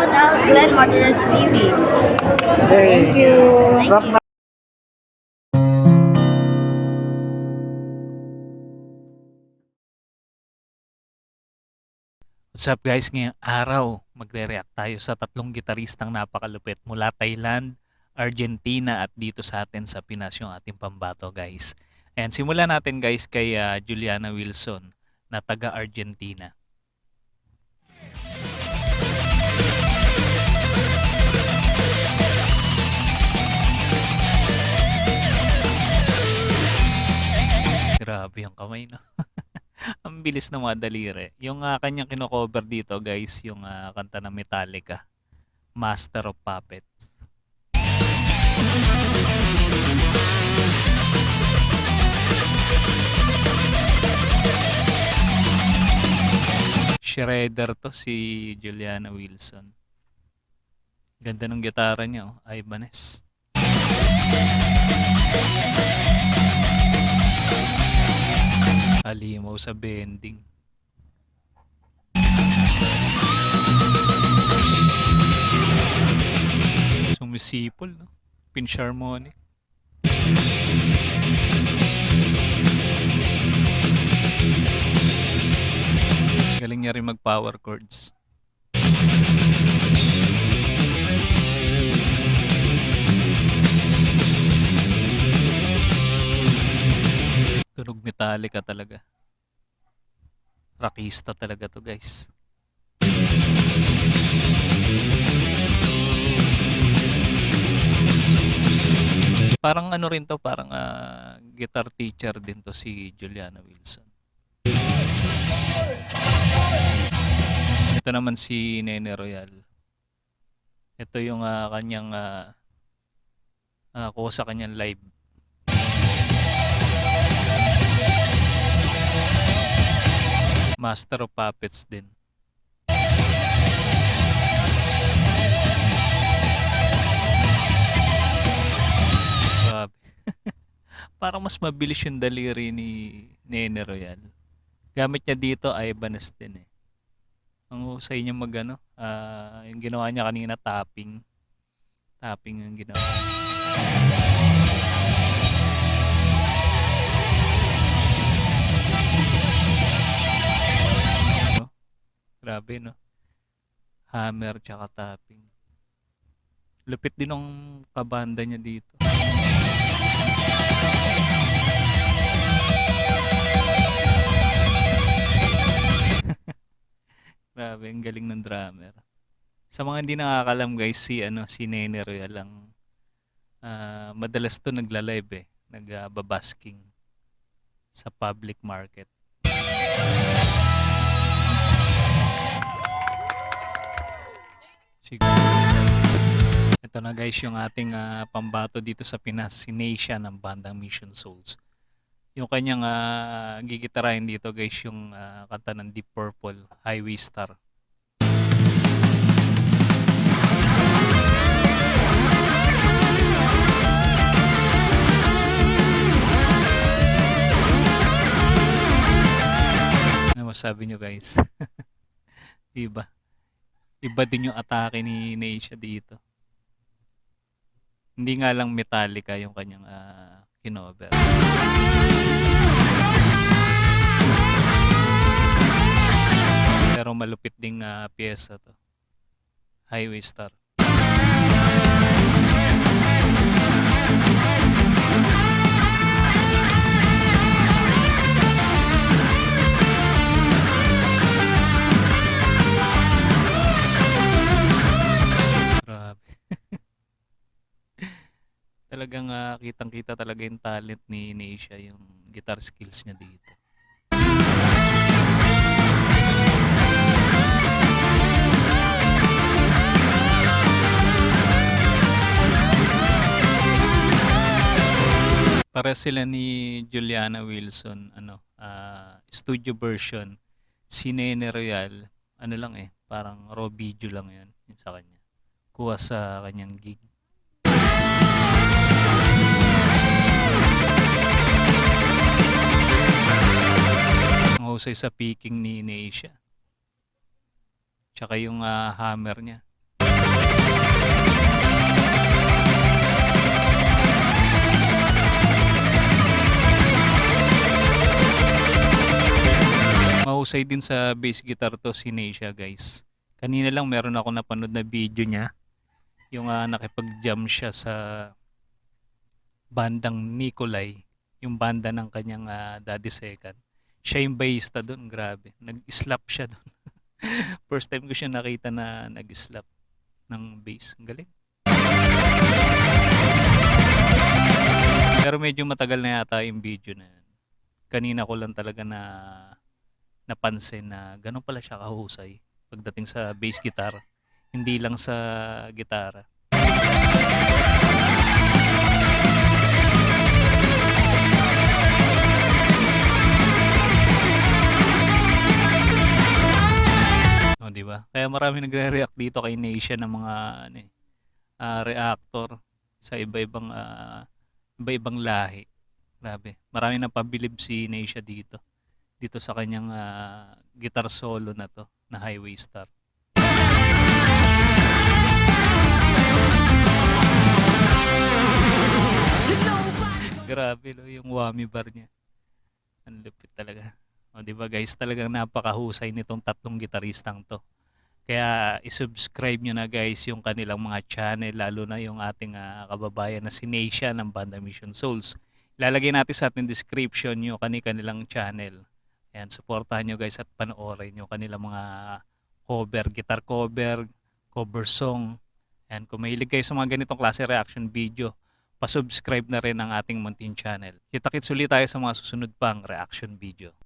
shout out Glenn Martinez TV. Thank you. Thank you. What's up guys? Ngayong araw, magre-react tayo sa tatlong gitaristang napakalupit mula Thailand, Argentina at dito sa atin sa Pinas yung ating pambato guys. And simulan natin guys kay Juliana Wilson na taga Argentina. Grabe yung kamay, no? Ang bilis ng mga daliri. Yung kanyang kino-cover dito guys, yung kanta ng Metallica, Master of Puppets. Shredder to si Juliana Wilson. Ganda ng gitara niya, oh. Ibanez. Halimaw sa bending. Sumisipol, no? Pinch harmonic. Galing niya rin mag power chords. Tunog Metallica talaga. Rockista talaga to guys. Parang ano rin to, parang guitar teacher din to si Juliana Wilson. Ito naman si Nene Royal. Ito yung kanyang kuha sa kanyang live. Master of Puppets din. Grabe. Parang mas mabilis yung daliri ni Nene Royal. Gamit niya dito ay Ibanez din eh. Ang husay niya magano, yung ginawa niya kanina tapping. Tapping yung ginawa. Grabe, no? Hammer tsaka tapping. Lupit din ng kabanda niya dito. Grabe, ang galing ng drummer. Sa mga hindi nakakalam guys, si Nene Royal ang madalas to nagla-live eh. Nagbabasking sa public market. Ito na guys yung ating pambato dito sa Pinas, si Neisha ng bandang Mission Souls. Yung kanyang gigitarahin dito guys yung kanta ng Deep Purple, Highway Star. Ano masabi nyo guys? Diba? Iba din yung atake ni Neisha dito. Hindi nga lang Metallica yung kanyang kinover. Pero malupit ding piyesa to. Highway Star. Talagang kitang-kita talaga yung talent ni Neisha, yung guitar skills niya dito. Para sila ni Juliana Wilson, studio version. Si Nene Royal, lang parang raw video lang yun sa kanya. Kuha sa kanyang gig. Mahusay sa picking ni Neisha. Tsaka yung hammer niya. mahusay din sa bass guitar to si Neisha, guys. Kanina lang meron ako napanood na video niya. Yung nakipag-jam siya sa bandang Nikolai. Yung banda ng kanyang Daddy Second. Siya yung bassista doon, grabe. Nag-slap siya doon. First time ko siya nakita na nag-slap ng bass. Ang galing. Pero medyo matagal na yata yung video na yan. Kanina ko lang talaga napansin na gano'n pala siya kahusay pagdating sa bass guitar. Hindi lang sa gitara. O, di ba? Kaya marami nagre-react dito kay Neisha ng mga reactor sa iba-ibang lahi. Grabe. Marami nang pabilib si Neisha dito. Dito sa kanyang guitar solo na to, na Highway Star. Grabe lo, yung whammy bar niya. Ang lupit talaga. O, di ba guys, talagang napakahusay nitong tatlong gitaristang to. Kaya isubscribe nyo na guys yung kanilang mga channel, lalo na yung ating kababayan na si Neisha ng Banda Mission Souls. Ilalagay natin sa ating description yung kanilang channel. Ayan, supportahan nyo guys at panoorin yung kanilang mga cover, guitar cover song. Ayan, kung mahilig kayo sa mga ganitong klase reaction video, pasubscribe na rin ang ating munting channel. Kita-kits ulit tayo sa mga susunod pang reaction video.